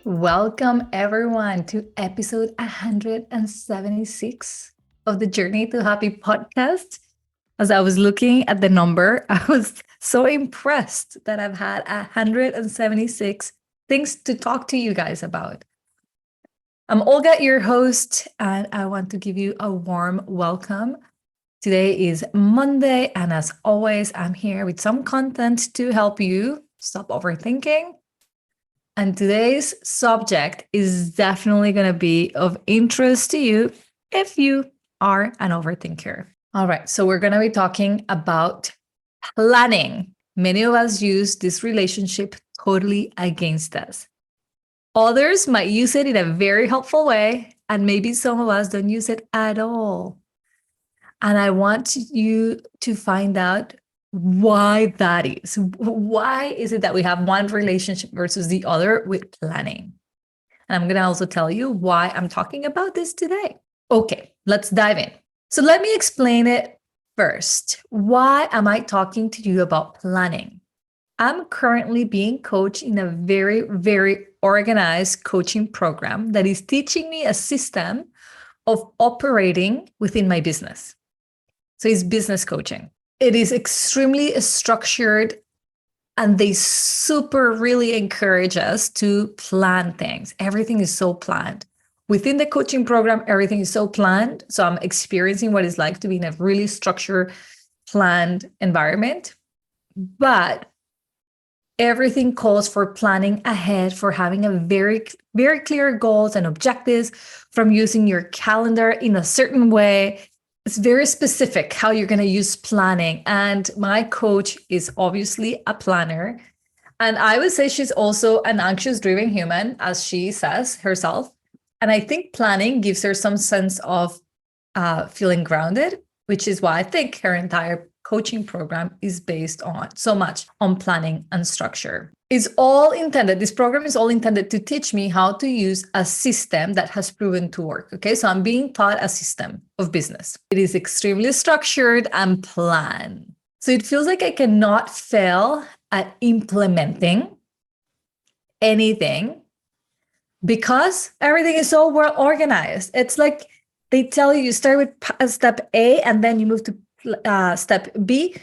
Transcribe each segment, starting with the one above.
Welcome, everyone, to episode 176 of the Journey to Happy podcast. As I was looking at the number, I was so impressed that I've had 176 things to talk to you guys about. I'm Olga, your host, and I want to give you a warm welcome. Today is Monday, and as always, I'm here with some content to help you stop overthinking. And today's subject is definitely going to be of interest to you if you are an overthinker. All right, so we're going to be talking about planning. Many of us use this relationship totally against us. Others might use it in a very helpful way, and maybe some of us don't use it at all. And I want you to find out why that is. Why is it that we have one relationship versus the other with planning? And I'm going to also tell you why I'm talking about this today. Okay, let's dive in. So let me explain it first. Why am I talking to you about planning? I'm currently being coached in a very, very organized coaching program that is teaching me a system of operating within my business. So it's business coaching. It is extremely structured, and they super really encourage us to plan things. Everything is so planned. Within the coaching program, everything is so planned. So I'm experiencing what it's like to be in a really structured, planned environment. But everything calls for planning ahead, for having a very, very clear goals and objectives, from using your calendar in a certain way. It's very specific how you're going to use planning. And my coach is obviously a planner. And I would say she's also an anxious driven human, as she says herself. And I think planning gives her some sense of feeling grounded, which is why I think her entire coaching program is based on so much on planning and structure. This program is all intended to teach me how to use a system that has proven to work. Okay, so I'm being taught a system of business. It is extremely structured and planned. So it feels like I cannot fail at implementing anything because everything is so well organized. It's like they tell you start with step A and then you move to step B.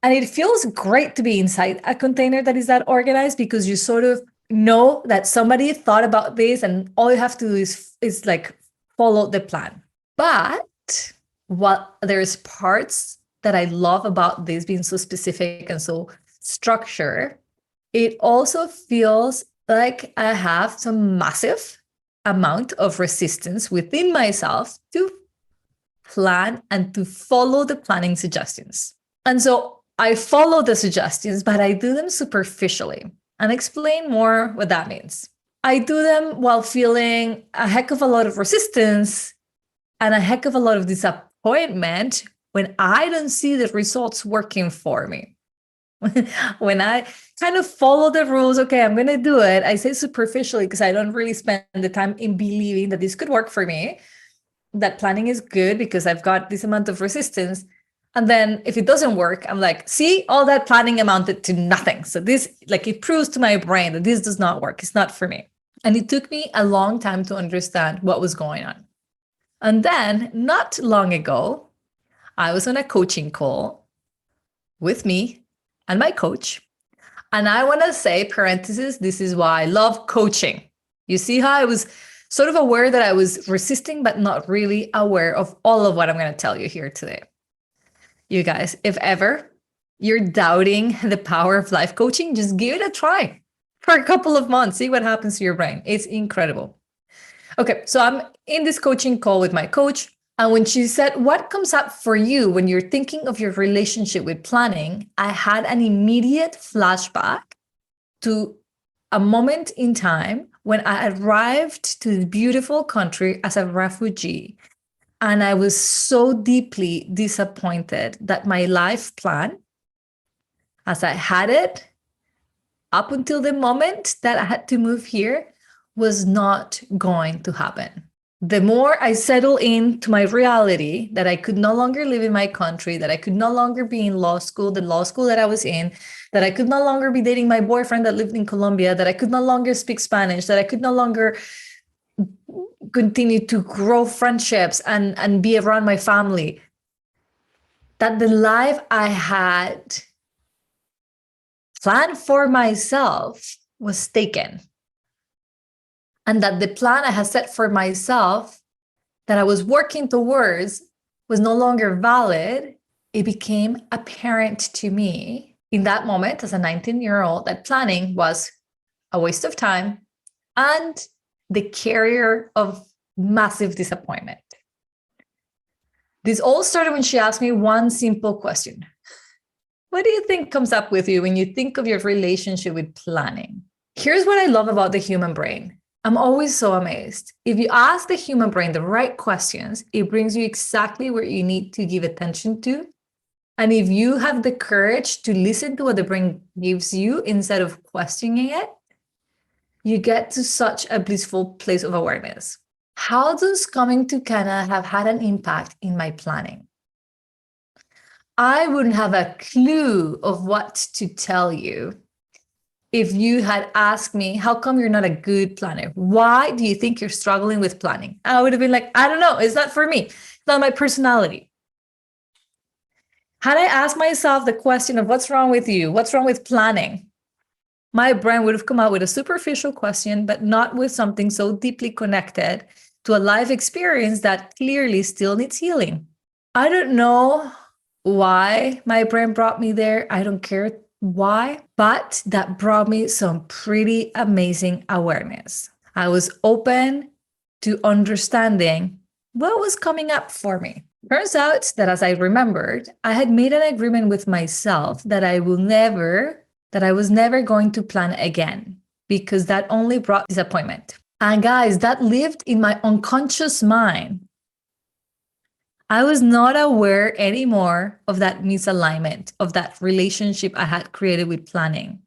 And it feels great to be inside a container that is that organized because you sort of know that somebody thought about this and all you have to do is like follow the plan. But what there's parts that I love about this being so specific and so structured, it also feels like I have some massive amount of resistance within myself to plan and to follow the planning suggestions. And so I follow the suggestions, but I do them superficially, and explain more what that means. I do them while feeling a heck of a lot of resistance and a heck of a lot of disappointment when I don't see the results working for me. When I kind of follow the rules, okay, I'm going to do it. I say superficially because I don't really spend the time in believing that this could work for me, that planning is good because I've got this amount of resistance. And then if it doesn't work, I'm like, see, all that planning amounted to nothing. So this, like, it proves to my brain that this does not work. It's not for me. And it took me a long time to understand what was going on. And then not long ago, I was on a coaching call with me and my coach. And I want to say, parenthesis, this is why I love coaching. You see how I was sort of aware that I was resisting, but not really aware of all of what I'm going to tell you here today. You guys, if ever you're doubting the power of life coaching, just give it a try for a couple of months. See what happens to your brain. It's incredible. Okay, so I'm in this coaching call with my coach. And when she said, what comes up for you when you're thinking of your relationship with planning? I had an immediate flashback to a moment in time when I arrived to the beautiful country as a refugee. And I was so deeply disappointed that my life plan, as I had it up until the moment that I had to move here, was not going to happen. the more I settle into my reality that I could no longer live in my country, that I could no longer be in law school, the law school that I was in, that I could no longer be dating my boyfriend that lived in Colombia, that I could no longer speak Spanish, that I could no longer continue to grow friendships and be around my family, that the life I had planned for myself was taken. And that the plan I had set for myself that I was working towards was no longer valid. It became apparent to me in that moment as a 19-year-old that planning was a waste of time and the carrier of massive disappointment. This all started when she asked me one simple question. What do you think comes up with you when you think of your relationship with planning? Here's what I love about the human brain. I'm always so amazed. If you ask the human brain the right questions, it brings you exactly where you need to give attention to. And if you have the courage to listen to what the brain gives you instead of questioning it, you get to such a blissful place of awareness. How does coming to Canada have had an impact in my planning? I wouldn't have a clue of what to tell you if you had asked me, how come you're not a good planner? Why do you think you're struggling with planning? I would have been like, I don't know. It's not for me. It's not my personality. Had I asked myself the question of what's wrong with you? What's wrong with planning? My brain would have come out with a superficial question, but not with something so deeply connected to a life experience that clearly still needs healing. I don't know why my brain brought me there. I don't care why, but that brought me some pretty amazing awareness. I was open to understanding what was coming up for me. Turns out that as I remembered, I had made an agreement with myself that I was never going to plan again, because that only brought disappointment. And guys, that lived in my unconscious mind. I was not aware anymore of that misalignment, of that relationship I had created with planning,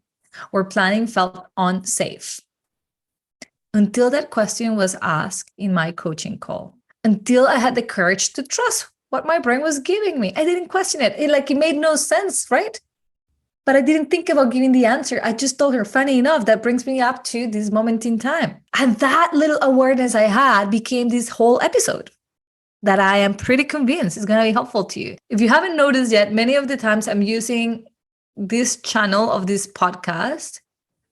where planning felt unsafe. Until that question was asked in my coaching call, until I had the courage to trust what my brain was giving me. I didn't question it. It made no sense, right? But I didn't think about giving the answer. I just told her, funny enough, that brings me up to this moment in time. And that little awareness I had became this whole episode that I am pretty convinced is going to be helpful to you. If you haven't noticed yet, many of the times I'm using this channel of this podcast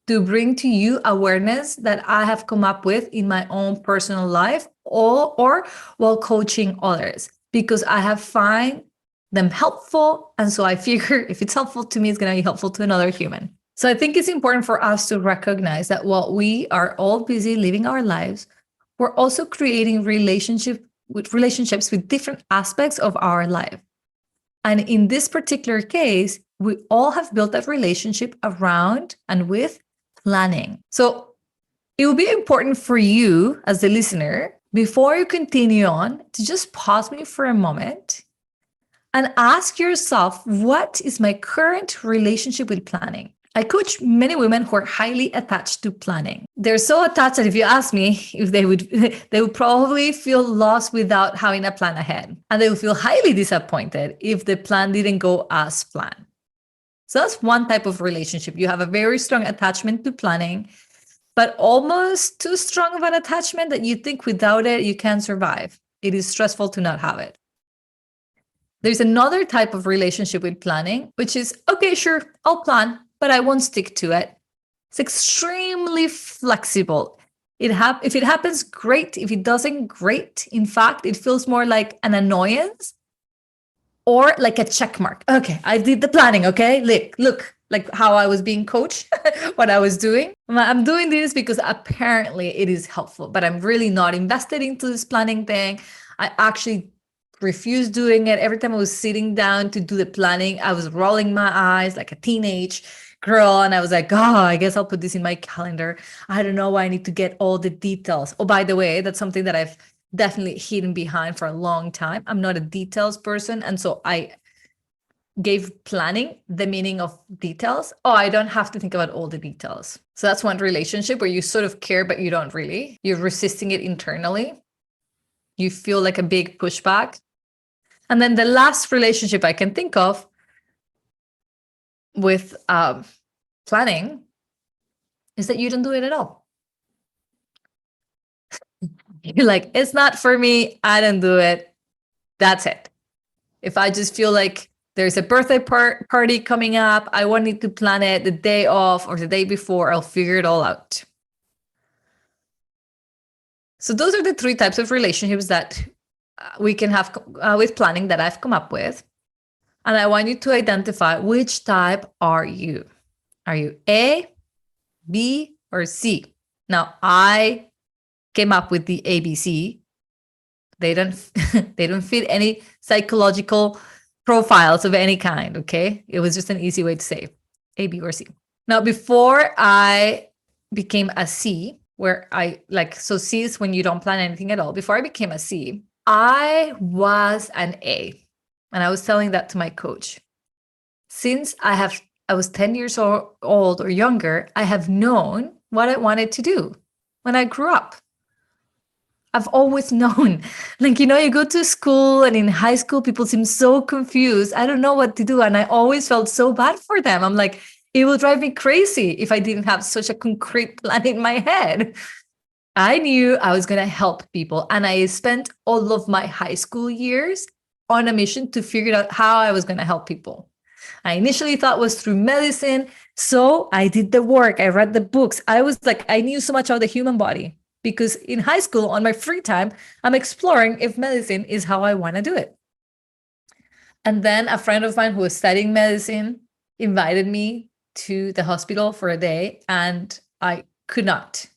to bring to you awareness that I have come up with in my own personal life or while coaching others, because I have found them helpful. And so I figure if it's helpful to me, it's going to be helpful to another human. So I think it's important for us to recognize that while we are all busy living our lives, we're also creating relationships with different aspects of our life. And in this particular case, we all have built that relationship around and with planning. So it will be important for you as the listener, before you continue on, to just pause me for a moment and ask yourself, what is my current relationship with planning? I coach many women who are highly attached to planning. They're so attached that if you ask me if they would probably feel lost without having a plan ahead. And they would feel highly disappointed if the plan didn't go as planned. So that's one type of relationship. You have a very strong attachment to planning, but almost too strong of an attachment that you think without it, you can't survive. It is stressful to not have it. There's another type of relationship with planning, which is, okay, sure, I'll plan, but I won't stick to it. It's extremely flexible. If it happens, great. If it doesn't, great. In fact, it feels more like an annoyance or like a check mark. Okay, I did the planning, okay? Look, like how I was being coached, what I was doing. I'm doing this because apparently it is helpful, but I'm really not invested into this planning thing. I actually refused doing it. Every time I was sitting down to do the planning, I was rolling my eyes like a teenage girl. And I was like, oh, I guess I'll put this in my calendar. I don't know why I need to get all the details. Oh, by the way, that's something that I've definitely hidden behind for a long time. I'm not a details person. And so I gave planning the meaning of details. Oh, I don't have to think about all the details. So that's one relationship where you sort of care, but you don't really. You're resisting it internally. you feel like a big pushback. And then the last relationship I can think of with planning is that you don't do it at all. You're like, it's not for me. I don't do it. That's it. If I just feel like there's a birthday party coming up, I wanted to plan it the day off or the day before, I'll figure it all out. So those are the 3 types of relationships that we can have with planning that I've come up with. And I want you to identify which type are you. Are you A, B, or C? Now, I came up with the ABC. They don't fit any psychological profiles of any kind, okay? It was just an easy way to say A, B, or C. Now, before I became a C, where so C is when you don't plan anything at all. Before I became a C, I was an A. And I was telling that to my coach. Since I was 10 years old or younger, I have known what I wanted to do when I grew up. I've always known. Like, you go to school and in high school, people seem so confused. I don't know what to do. And I always felt so bad for them. I'm like, it will drive me crazy if I didn't have such a concrete plan in my head. I knew I was going to help people. And I spent all of my high school years on a mission to figure out how I was going to help people. I initially thought it was through medicine. So I did the work. I read the books. I was like, I knew so much about the human body because in high school, on my free time, I'm exploring if medicine is how I want to do it. And then a friend of mine who was studying medicine invited me to the hospital for a day, and I could not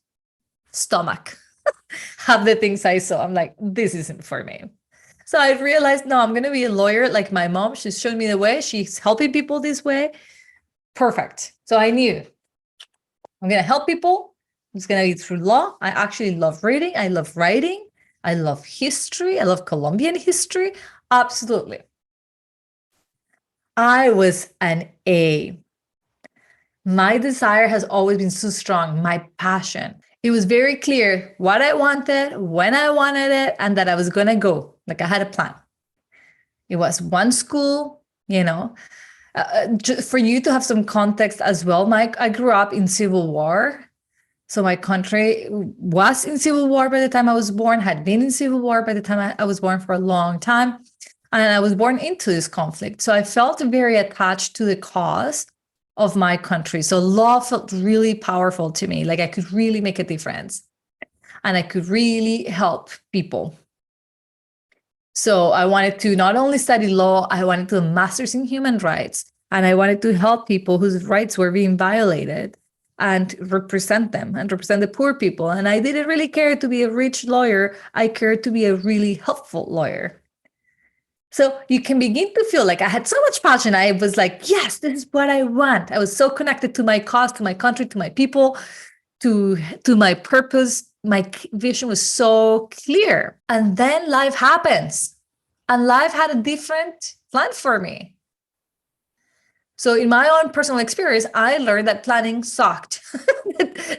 stomach half the things I saw. I'm like, this isn't for me. So I realized, no, I'm going to be a lawyer like my mom. She's shown me the way. She's helping people this way. Perfect. So I knew I'm going to help people. It's going to be through law. I actually love reading. I love writing. I love history. I love Colombian history. Absolutely. I was an A. My desire has always been so strong. My passion. It was very clear what I wanted, when I wanted it, and that I was going to go. Like I had a plan. It was one school, for you to have some context as well, Mike, I grew up in civil war. So my country was in civil war by the time I was born, had been in civil war by the time I was born for a long time. And I was born into this conflict. So I felt very attached to the cause of my country. So law felt really powerful to me. Like I could really make a difference and I could really help people. So I wanted to not only study law, I wanted to do a master's in human rights, and I wanted to help people whose rights were being violated and represent them and represent the poor people. And I didn't really care to be a rich lawyer. I cared to be a really helpful lawyer. So you can begin to feel like I had so much passion. I was like, yes, this is what I want. I was so connected to my cause, to my country, to my people, to my purpose. My vision was so clear. And then life happens. And life had a different plan for me. So in my own personal experience, I learned that planning sucked.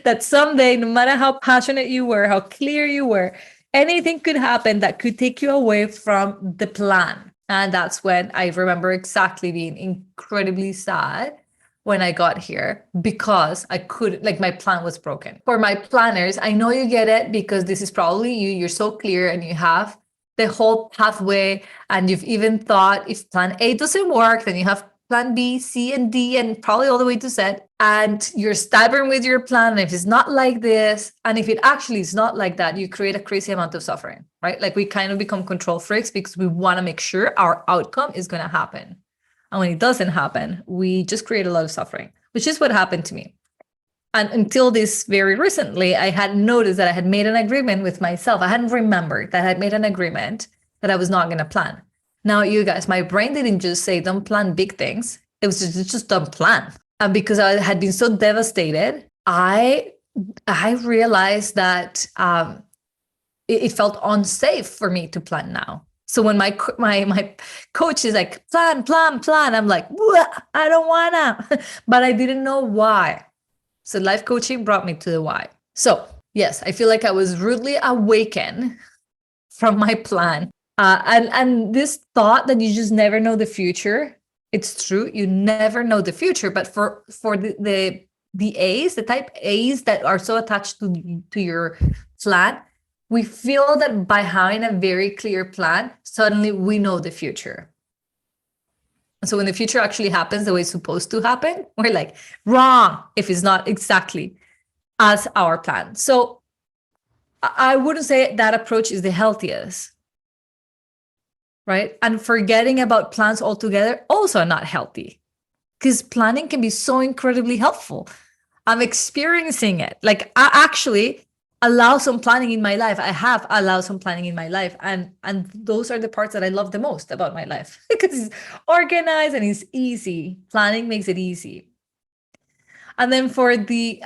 That someday, no matter how passionate you were, how clear you were, anything could happen that could take you away from the plan. And that's when I remember exactly being incredibly sad when I got here because I couldn't, like my plan was broken. For my planners, I know you get it because this is probably you. You're so clear and you have the whole pathway. And you've even thought if plan A doesn't work, then you have plan B, C, and D, and probably all the way to Z. And you're stubborn with your plan. And if it's not like this, and if it actually is not like that, you create a crazy amount of suffering, right? Like we kind of become control freaks because we want to make sure our outcome is going to happen. And when it doesn't happen, we just create a lot of suffering, which is what happened to me. And until this very recently, I had noticed that I had made an agreement with myself. I hadn't remembered that I had made an agreement that I was not going to plan. Now, you guys, my brain didn't just say, don't plan big things. It was just don't plan. And because I had been so devastated, I realized that it felt unsafe for me to plan now. So when my coach is like, plan, I'm like, I don't wanna, but I didn't know why. So life coaching brought me to the why. So yes, I feel like I was rudely awakened from my plan. And this thought that you just never know the future, it's true. You never know the future. But for the A's, the type A's that are so attached to your plan, we feel that by having a very clear plan, suddenly we know the future. So when the future actually happens the way it's supposed to happen, we're like, wrong if it's not exactly as our plan. So I wouldn't say that approach is the healthiest, right? And forgetting about plans altogether, also not healthy, because planning can be so incredibly helpful. I'm experiencing it. Like, I actually allow some planning in my life. I have allowed some planning in my life. And those are the parts that I love the most about my life, because it's organized and it's easy. Planning makes it easy. And then for the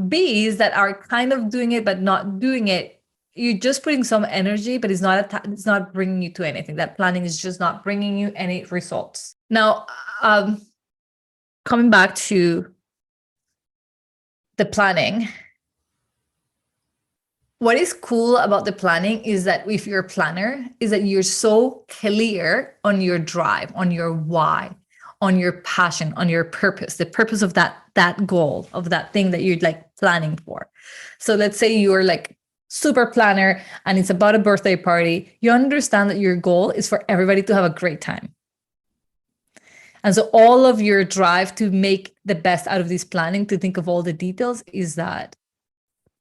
B's that are kind of doing it, but not doing it, you're just putting some energy, but it's not bringing you to anything. That planning is just not bringing you any results. Now, coming back to the planning, what is cool about the planning is that if you're a planner, is that you're so clear on your drive, on your why, on your passion, on your purpose, the purpose of that goal, of that thing that you're like planning for. So let's say you're like super planner and it's about a birthday party. You understand that your goal is for everybody to have a great time. And so all of your drive to make the best out of this planning, to think of all the details, is that.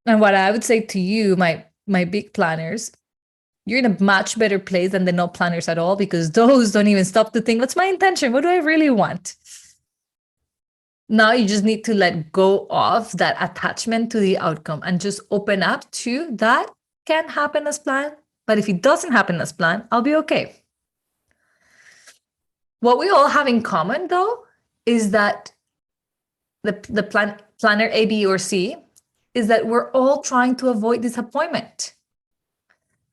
And what I would say to you, my big planners, you're in a much better place than the no planners at all, because those don't even stop to think, what's my intention? What do I really want? Now you just need to let go of that attachment to the outcome and just open up to that can happen as planned. But if it doesn't happen as planned, I'll be okay. What we all have in common, though, is that the planner A, B, or C, is that we're all trying to avoid disappointment.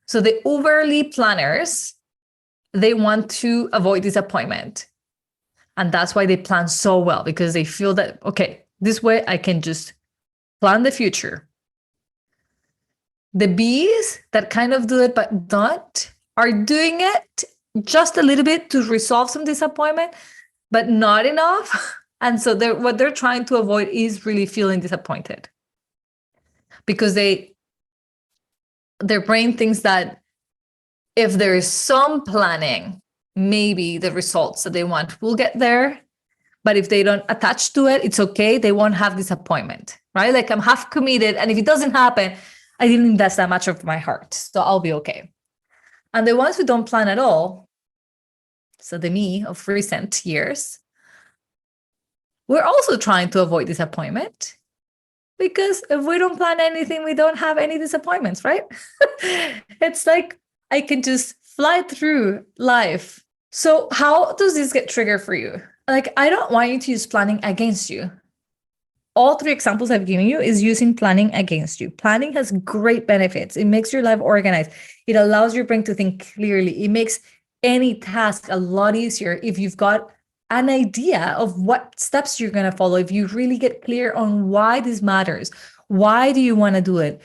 So the overly planners, they want to avoid disappointment. And that's why they plan so well, because they feel that, okay, this way I can just plan the future. The B's that kind of do it but don't, are doing it just a little bit to resolve some disappointment, but not enough. And so what they're trying to avoid is really feeling disappointed, because their brain thinks that if there is some planning, maybe the results that they want will get there. But if they don't attach to it, it's okay. They won't have disappointment, right? Like, I'm half committed, and if it doesn't happen, I didn't invest that much of my heart, so I'll be okay. And the ones who don't plan at all, so the me of recent years, we're also trying to avoid disappointment, because if we don't plan anything, we don't have any disappointments, right? It's like I can just fly through life. So how does this get triggered for you? Like, I don't want you to use planning against you. All three examples I've given you is using planning against you. Planning has great benefits. It makes your life organized. It allows your brain to think clearly. It makes any task a lot easier if you've got an idea of what steps you're going to follow, if you really get clear on why this matters. Why do you want to do it?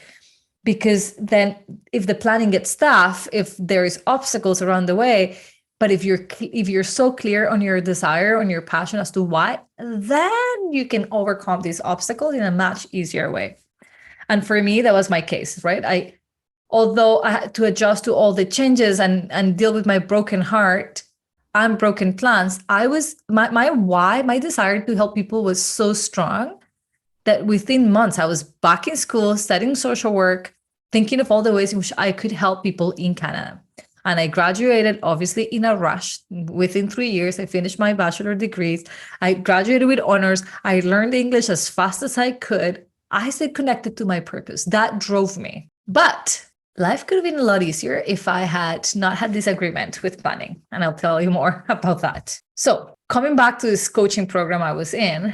Because then if the planning gets tough, if there is obstacles around the way, but if you're so clear on your desire, on your passion as to why, then you can overcome these obstacles in a much easier way. And for me, that was my case, right? Although I had to adjust to all the changes and deal with my broken heart and broken plans, my why, my desire to help people was so strong that within months, I was back in school, studying social work, thinking of all the ways in which I could help people in Canada. And I graduated, obviously, in a rush. Within 3 years, I finished my bachelor degrees. I graduated with honors. I learned English as fast as I could. I stayed connected to my purpose. That drove me. But life could have been a lot easier if I had not had this agreement with planning. And I'll tell you more about that. So coming back to this coaching program I was in,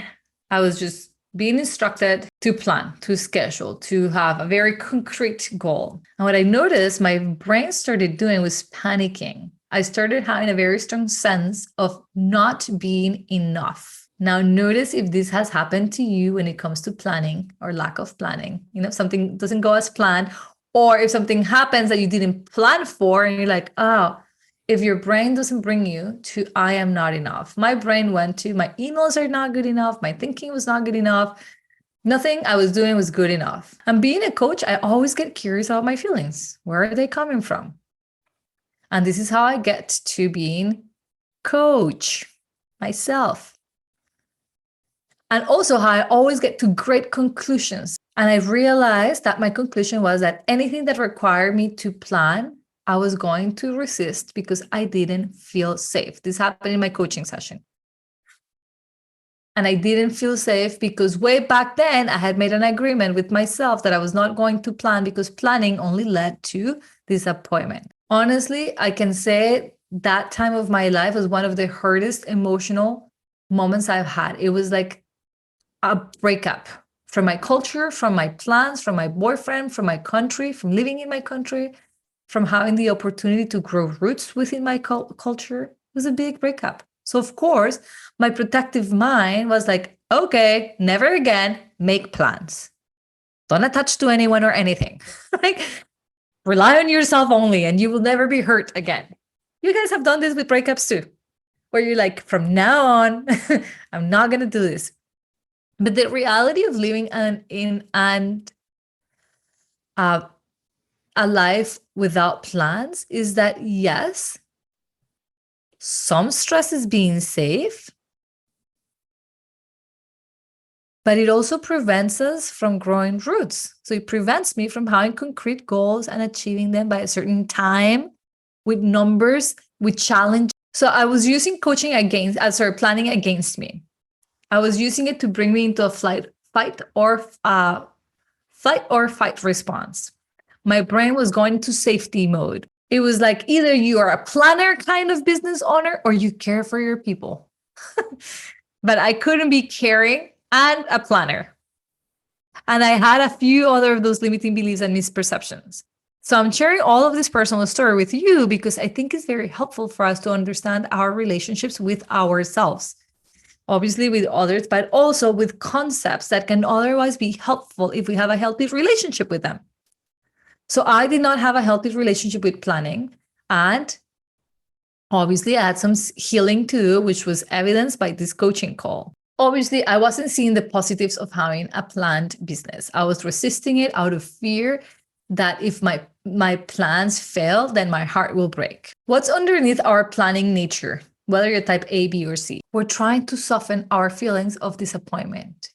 I was just being instructed to plan, to schedule, to have a very concrete goal. And what I noticed my brain started doing was panicking. I started having a very strong sense of not being enough. Now, notice if this has happened to you when it comes to planning or lack of planning. If something doesn't go as planned, Or if something happens that you didn't plan for, and you're like, oh, if your brain doesn't bring you to, I am not enough. My brain went to, my emails are not good enough. My thinking was not good enough. Nothing I was doing was good enough. And being a coach, I always get curious about my feelings. Where are they coming from? And this is how I get to being coach myself. And also how I always get to great conclusions. And I realized that my conclusion was that anything that required me to plan, I was going to resist because I didn't feel safe. This happened in my coaching session. And I didn't feel safe because way back then I had made an agreement with myself that I was not going to plan because planning only led to disappointment. Honestly, I can say that time of my life was one of the hardest emotional moments I've had. It was like a breakup from my culture, from my plans, from my boyfriend, from my country, from living in my country, from having the opportunity to grow roots within my culture. It was a big breakup. So, of course, my protective mind was like, okay, never again, make plans. Don't attach to anyone or anything. Like, rely on yourself only and you will never be hurt again. You guys have done this with breakups too, where you're like, from now on, I'm not going to do this. But the reality of living a life without plans is that, yes, some stress is being safe, but it also prevents us from growing roots. So it prevents me from having concrete goals and achieving them by a certain time with numbers, with challenge. So I was using coaching planning against me. I was using it to bring me into a fight or fight response. My brain was going into safety mode. It was like either you are a planner kind of business owner or you care for your people. But I couldn't be caring and a planner. And I had a few other of those limiting beliefs and misperceptions. So I'm sharing all of this personal story with you because I think it's very helpful for us to understand our relationships with ourselves. Obviously with others, but also with concepts that can otherwise be helpful if we have a healthy relationship with them. So I did not have a healthy relationship with planning. And obviously I had some healing to do, which was evidenced by this coaching call. Obviously, I wasn't seeing the positives of having a planned business. I was resisting it out of fear that if my plans fail, then my heart will break. What's underneath our planning nature? Whether you're type A, B, or C, we're trying to soften our feelings of disappointment.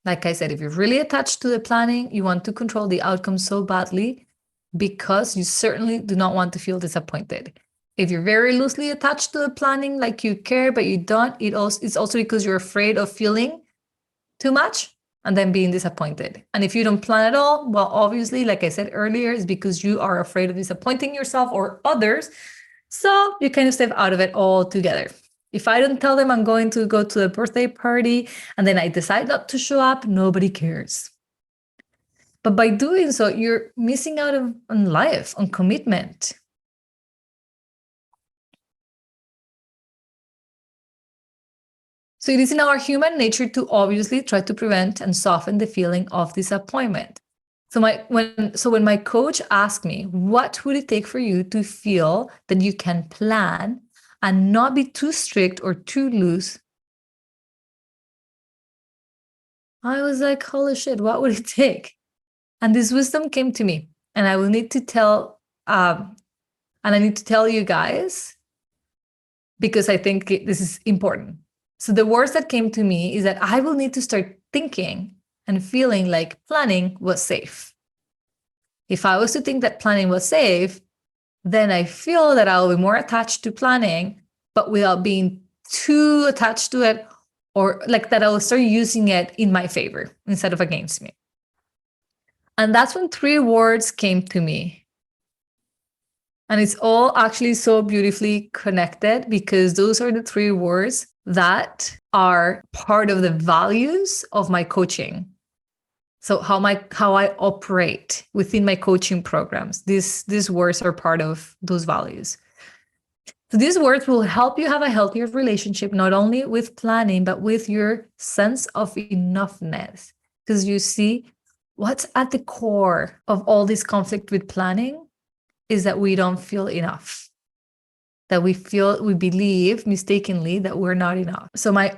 Like I said, if you're really attached to the planning, you want to control the outcome so badly because you certainly do not want to feel disappointed. If you're very loosely attached to the planning, like you care, but you don't, it's also because you're afraid of feeling too much and then being disappointed. And if you don't plan at all, well, obviously, like I said earlier, it's because you are afraid of disappointing yourself or others. So you kind of step out of it altogether. If I don't tell them I'm going to go to a birthday party and then I decide not to show up, nobody cares. But by doing so, you're missing out on life, on commitment. So it is in our human nature to obviously try to prevent and soften the feeling of disappointment. So when my coach asked me, what would it take for you to feel that you can plan and not be too strict or too loose? I was like, holy shit, what would it take? And this wisdom came to me, and I will need to tell, and I need to tell you guys because I think this is important. So the words that came to me is that I will need to start thinking and feeling like planning was safe. If I was to think that planning was safe, then I feel that I'll be more attached to planning, but without being too attached to it, or like that I will start using it in my favor instead of against me. And that's when 3 words came to me. And it's all actually so beautifully connected because those are the 3 words that are part of the values of my coaching. So how I operate within my coaching programs, these words are part of those values. So these words will help you have a healthier relationship, not only with planning, but with your sense of enoughness. Because you see, what's at the core of all this conflict with planning is that we don't feel enough. That we believe mistakenly that we're not enough. So my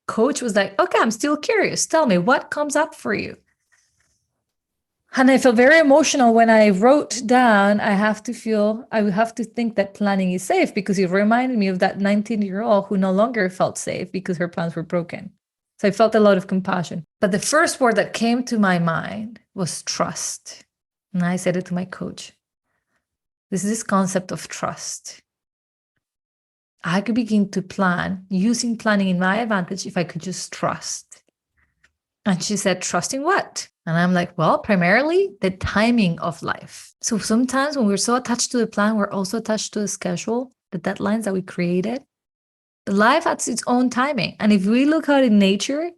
coach was like, okay, I'm still curious. Tell me what comes up for you. And I felt very emotional when I wrote down, I would have to think that planning is safe, because it reminded me of that 19-year-old who no longer felt safe because her plans were broken. So I felt a lot of compassion. But the first word that came to my mind was trust. And I said it to my coach. This concept of trust. I could begin to plan using planning in my advantage if I could just trust. And she said, trusting what? And I'm like, well, primarily the timing of life. So sometimes when we're so attached to the plan, we're also attached to the schedule, the deadlines that we created. The life has its own timing. And if we look out in nature,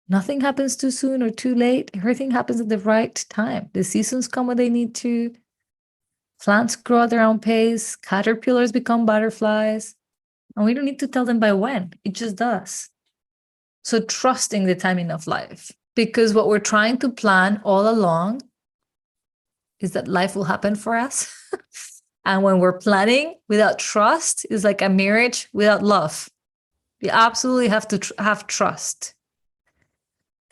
nothing happens too soon or too late. Everything happens at the right time. The seasons come when they need to. Plants grow at their own pace. Caterpillars become butterflies. And we don't need to tell them by when. It just does. So trusting the timing of life. Because what we're trying to plan all along is that life will happen for us. And when we're planning without trust, it's like a marriage without love. You absolutely have to have trust.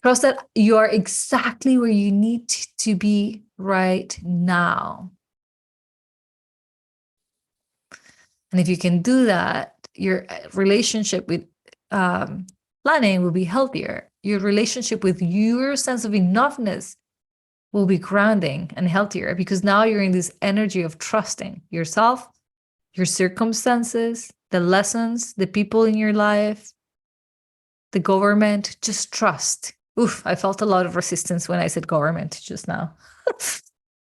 Trust that you are exactly where you need to be right now. And if you can do that, your relationship with planning will be healthier. Your relationship with your sense of enoughness will be grounding and healthier, because now you're in this energy of trusting yourself, your circumstances, the lessons, the people in your life, the government. Just trust. Oof, I felt a lot of resistance when I said government just now.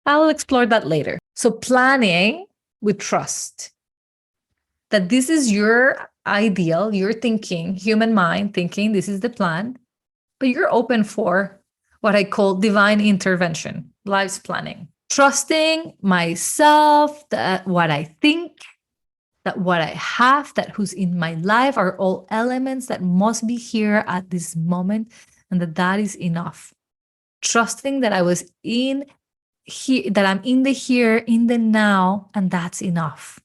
I'll explore that later. So planning with trust. That this is your ideal, your thinking, human mind thinking, this is the plan, but you're open for what I call divine intervention, life's planning. Trusting myself, that what I think, that what I have, that who's in my life are all elements that must be here at this moment, and that is enough. Trusting that I was in here, that I'm in the here, in the now, and that's enough.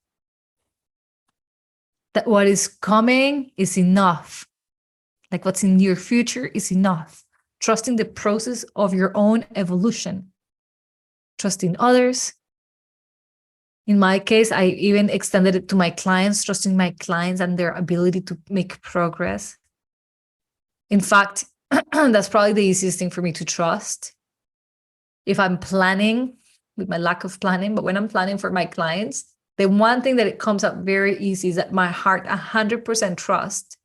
That what is coming is enough. Like what's in your future is enough. Trusting the process of your own evolution. Trusting others. In my case, I even extended it to my clients, trusting my clients and their ability to make progress. In fact, that's probably the easiest thing for me to trust. If I'm planning, with my lack of planning, but when I'm planning for my clients, the one thing that it comes up very easy is that my heart 100% trust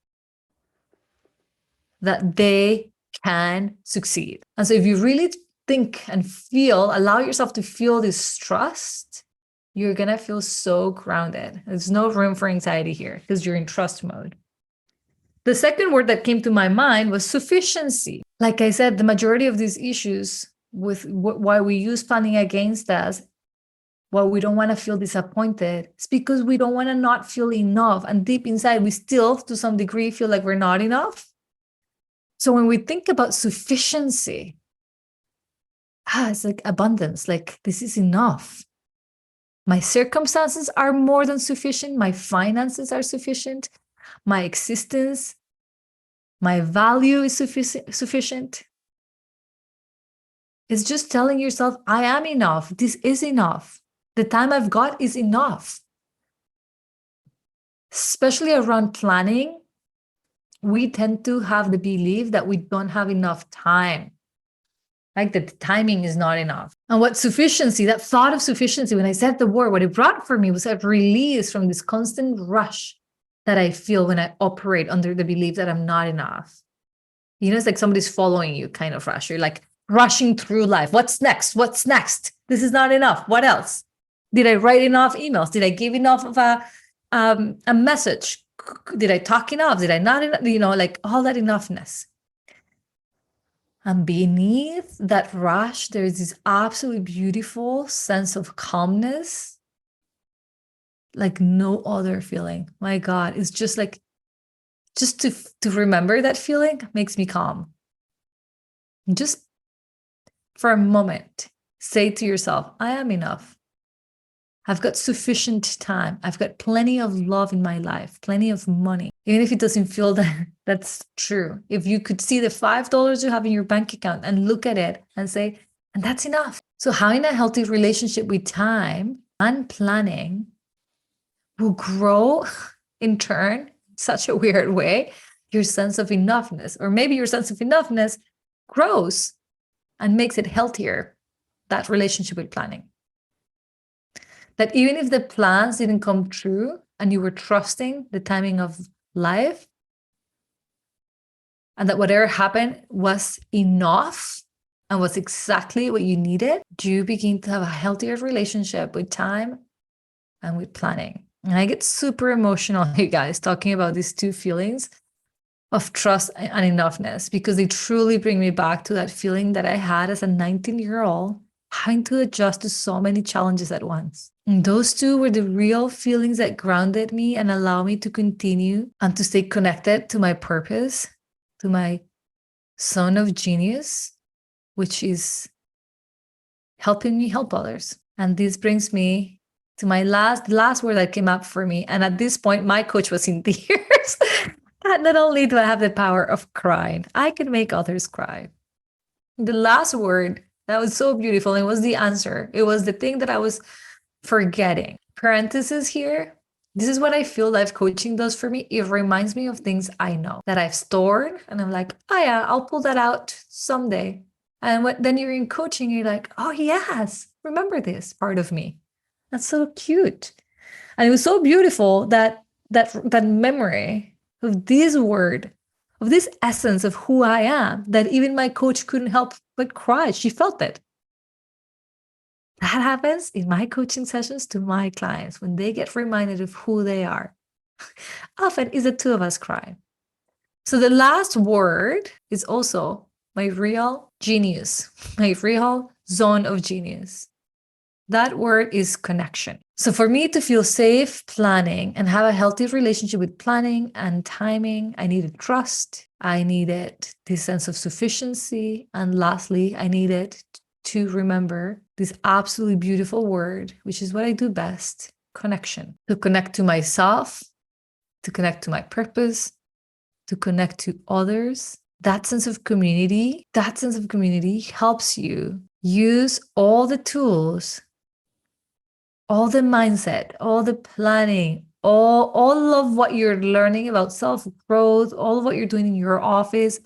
that they can succeed. And so if you really think and feel, allow yourself to feel this trust, you're going to feel so grounded. There's no room for anxiety here because you're in trust mode. The second word that came to my mind was sufficiency. Like I said, the majority of these issues with why we use planning against us, why we don't want to feel disappointed, it's because we don't want to not feel enough. And deep inside, we still, to some degree, feel like we're not enough. So when we think about sufficiency, it's like abundance, like this is enough. My circumstances are more than sufficient. My finances are sufficient. My existence, my value is sufficient. It's just telling yourself, I am enough. This is enough. The time I've got is enough. Especially around planning, we tend to have the belief that we don't have enough time. Like that the timing is not enough. And what sufficiency, that thought of sufficiency, when I said the word, what it brought for me was a release from this constant rush that I feel when I operate under the belief that I'm not enough. You know, it's like somebody's following you kind of rush. You're like rushing through life. What's next? What's next? This is not enough. What else? Did I write enough emails? Did I give enough of a message? Did I talk enough? Did I not enough? You know, like all that enoughness. And beneath that rush, there is this absolutely beautiful sense of calmness, like no other feeling. My God, it's just like, just to remember that feeling makes me calm. And just for a moment, say to yourself, I am enough. I've got sufficient time. I've got plenty of love in my life, plenty of money. Even if it doesn't feel that that's true. If you could see the $5 you have in your bank account and look at it and say, and that's enough. So having a healthy relationship with time and planning will grow in turn, such a weird way, your sense of enoughness, or maybe your sense of enoughness grows and makes it healthier, that relationship with planning. That even if the plans didn't come true and you were trusting the timing of life, and that whatever happened was enough and was exactly what you needed, you begin to have a healthier relationship with time and with planning. And I get super emotional, you guys, talking about these two feelings of trust and enoughness, because they truly bring me back to that feeling that I had as a 19-year-old, having to adjust to so many challenges at once. And those two were the real feelings that grounded me and allowed me to continue and to stay connected to my purpose, to my zone of genius, which is helping me help others. And this brings me to my last word that came up for me. And at this point, my coach was in tears. And not only do I have the power of crying, I can make others cry. The last word that was so beautiful, it was the answer. It was the thing that I was forgetting. Parenthesis here. This is what I feel life coaching does for me. It reminds me of things I know that I've stored. And I'm like, oh yeah, I'll pull that out someday. And then you're in coaching, you're like, oh yes, remember this part of me. That's so cute. And it was so beautiful that memory of this word, of this essence of who I am, that even my coach couldn't help but cry. She felt it. That happens in my coaching sessions to my clients when they get reminded of who they are. Often is the two of us crying. So the last word is also my real genius, my real zone of genius. That word is connection. So for me to feel safe planning and have a healthy relationship with planning and timing, I needed trust. I needed this sense of sufficiency. And lastly, I needed to remember this absolutely beautiful word, which is what I do best, connection. To connect to myself, to connect to my purpose, to connect to others. That sense of community helps you use all the tools, all the mindset, all the planning, all of what you're learning about self-growth, all of what you're doing in your office,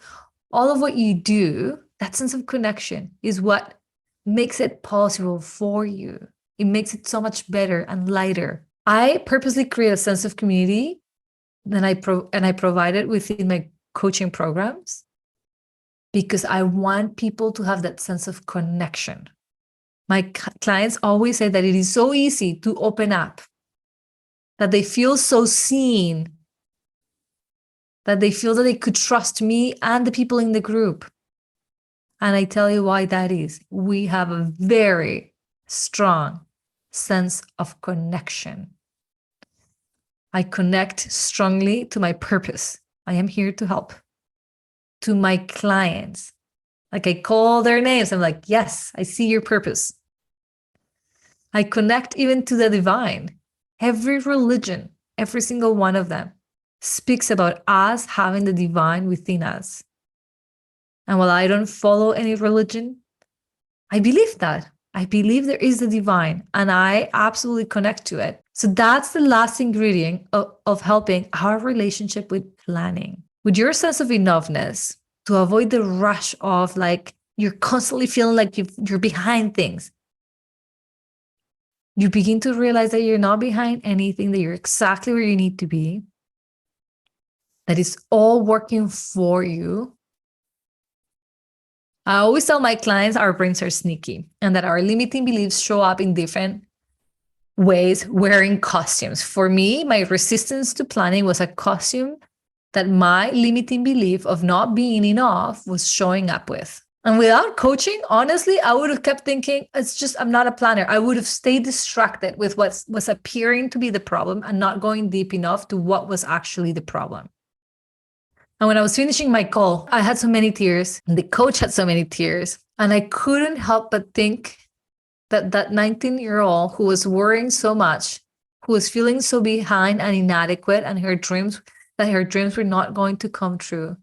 all of what you do. That sense of connection is what makes it possible for you. It makes it so much better and lighter. I purposely create a sense of community and I provide it within my coaching programs because I want people to have that sense of connection. My clients always say that it is so easy to open up, that they feel so seen, that they feel that they could trust me and the people in the group. And I tell you why that is. We have a very strong sense of connection. I connect strongly to my purpose. I am here to help. To my clients. Like I call their names. I'm like, yes, I see your purpose. I connect even to the divine. Every religion, every single one of them speaks about us having the divine within us. And while I don't follow any religion, I believe that. I believe there is the divine and I absolutely connect to it. So that's the last ingredient of helping our relationship with planning. With your sense of enoughness, to avoid the rush of like, you're constantly feeling like you're behind things. You begin to realize that you're not behind anything, that you're exactly where you need to be, that it's all working for you. I always tell my clients our brains are sneaky and that our limiting beliefs show up in different ways wearing costumes. For me, my resistance to planning was a costume that my limiting belief of not being enough was showing up with. And without coaching, honestly, I would have kept thinking, it's just, I'm not a planner. I would have stayed distracted with what was appearing to be the problem and not going deep enough to what was actually the problem. And when I was finishing my call, I had so many tears. And the coach had so many tears. And I couldn't help but think that that 19-year-old who was worrying so much, who was feeling so behind and inadequate, and her dreams were not going to come true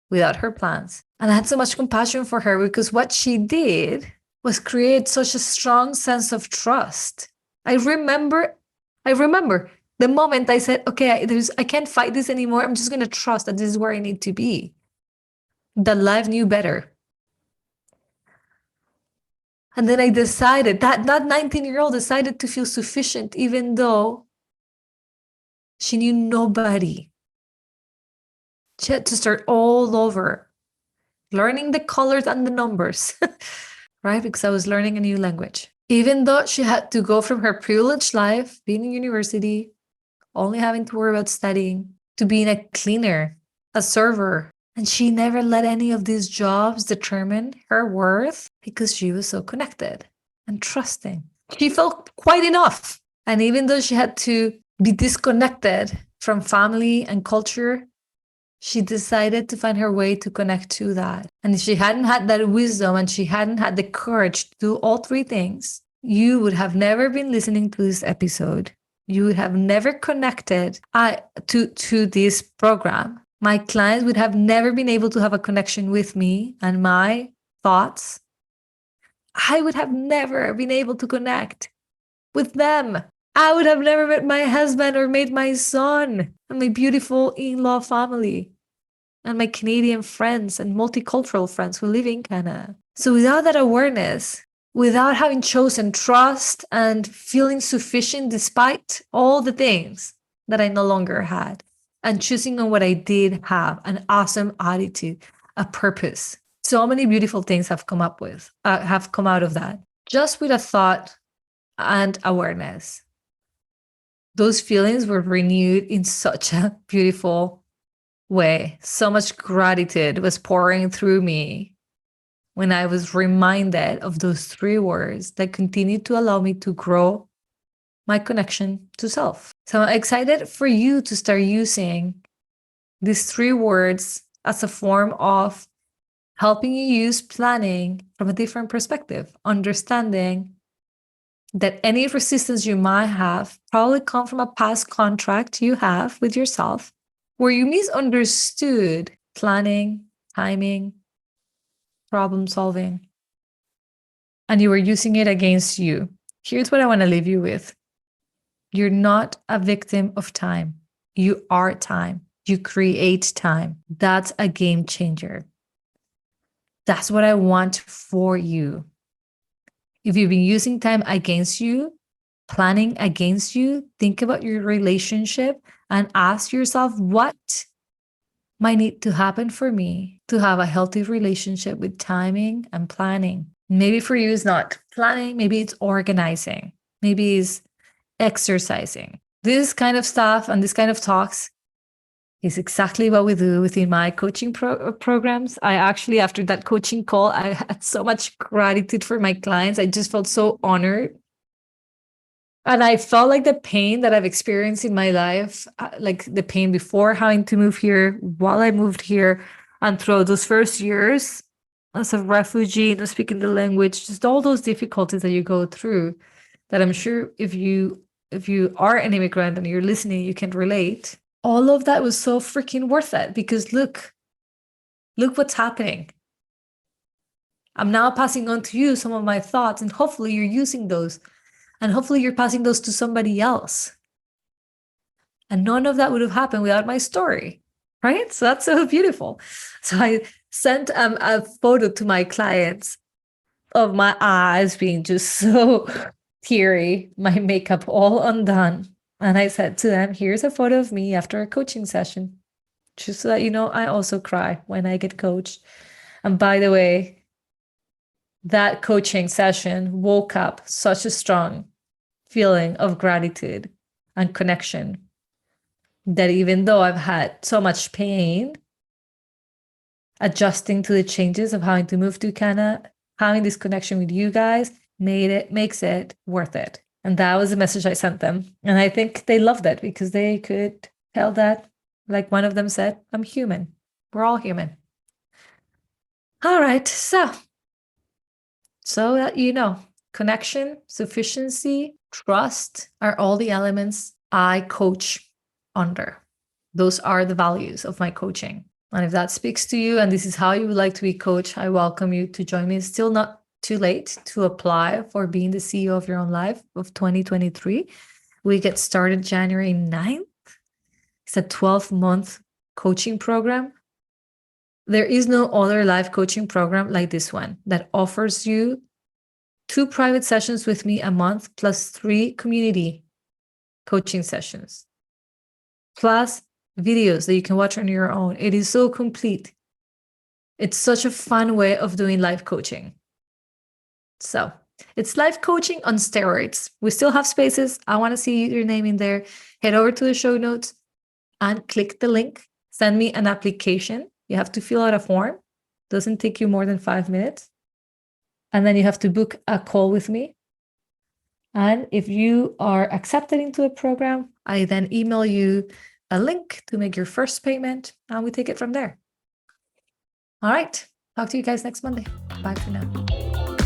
without her plans. And I had so much compassion for her because what she did was create such a strong sense of trust. I remember the moment I said, okay, I can't fight this anymore. I'm just going to trust that this is where I need to be. That life knew better. And then I decided that 19-year-old decided to feel sufficient, even though she knew nobody. She had to start all over, learning the colors and the numbers, right? Because I was learning a new language. Even though she had to go from her privileged life, being in university, only having to worry about studying, to being a cleaner, a server. And she never let any of these jobs determine her worth because she was so connected and trusting. She felt quite enough. And even though she had to be disconnected from family and culture, she decided to find her way to connect to that. And if she hadn't had that wisdom and she hadn't had the courage to do all three things, you would have never been listening to this episode. You would have never connected to this program. My clients would have never been able to have a connection with me and my thoughts. I would have never been able to connect with them. I would have never met my husband or met my son and my beautiful in-law family and my Canadian friends and multicultural friends who live in Canada. So without that awareness, without having chosen trust and feeling sufficient despite all the things that I no longer had, and choosing on what I did have, an awesome attitude, a purpose. So many beautiful things have come out of that. Just with a thought and awareness. Those feelings were renewed in such a beautiful way. So much gratitude was pouring through me when I was reminded of those three words that continued to allow me to grow my connection to self. So I'm excited for you to start using these three words as a form of helping you use planning from a different perspective, understanding that any resistance you might have probably come from a past contract you have with yourself where you misunderstood planning, timing, problem solving, and you were using it against you. Here's what I want to leave you with. You're not a victim of time. You are time. You create time. That's a game changer. That's what I want for you. If you've been using time against you, planning against you, think about your relationship and ask yourself what might need to happen for me to have a healthy relationship with timing and planning. Maybe for you, it's not planning, maybe it's organizing, maybe it's exercising. This kind of stuff and this kind of talks is exactly what we do within my coaching programs. I actually, after that coaching call, I had so much gratitude for my clients. I just felt so honored. And I felt like the pain that I've experienced in my life, like the pain before having to move here, while I moved here, and throughout those first years as a refugee, not speaking the language, just all those difficulties that you go through, that I'm sure if you are an immigrant and you're listening, you can relate. All of that was so freaking worth it because look what's happening. I'm now passing on to you some of my thoughts, and hopefully you're using those. And hopefully you're passing those to somebody else. And none of that would have happened without my story, right? So that's so beautiful. So I sent a photo to my clients of my eyes being just so teary, my makeup all undone. And I said to them, here's a photo of me after a coaching session. Just so that you know, I also cry when I get coached. And by the way, that coaching session woke up such a strong feeling of gratitude and connection that even though I've had so much pain adjusting to the changes of having to move to Canada, having this connection with you guys makes it worth it. And that was the message I sent them. And I think they loved it because they could tell that, like one of them said, I'm human. We're all human. All right. So So that you know, connection, sufficiency, trust are all the elements I coach under. Those are the values of my coaching. And if that speaks to you and this is how you would like to be coached, I welcome you to join me. It's still not too late to apply for being the CEO of your own life of 2023. We get started January 9th. It's a 12-month coaching program. There is no other life coaching program like this one that offers you 2 private sessions with me a month plus 3 community coaching sessions, plus videos that you can watch on your own. It is so complete. It's such a fun way of doing life coaching. So it's life coaching on steroids. We still have spaces. I want to see your name in there. Head over to the show notes and click the link. Send me an application. You have to fill out a form. Doesn't take you more than 5 minutes. And then you have to book a call with me. And if you are accepted into a program, I then email you a link to make your first payment, and we take it from there. All right. Talk to you guys next Monday. Bye for now.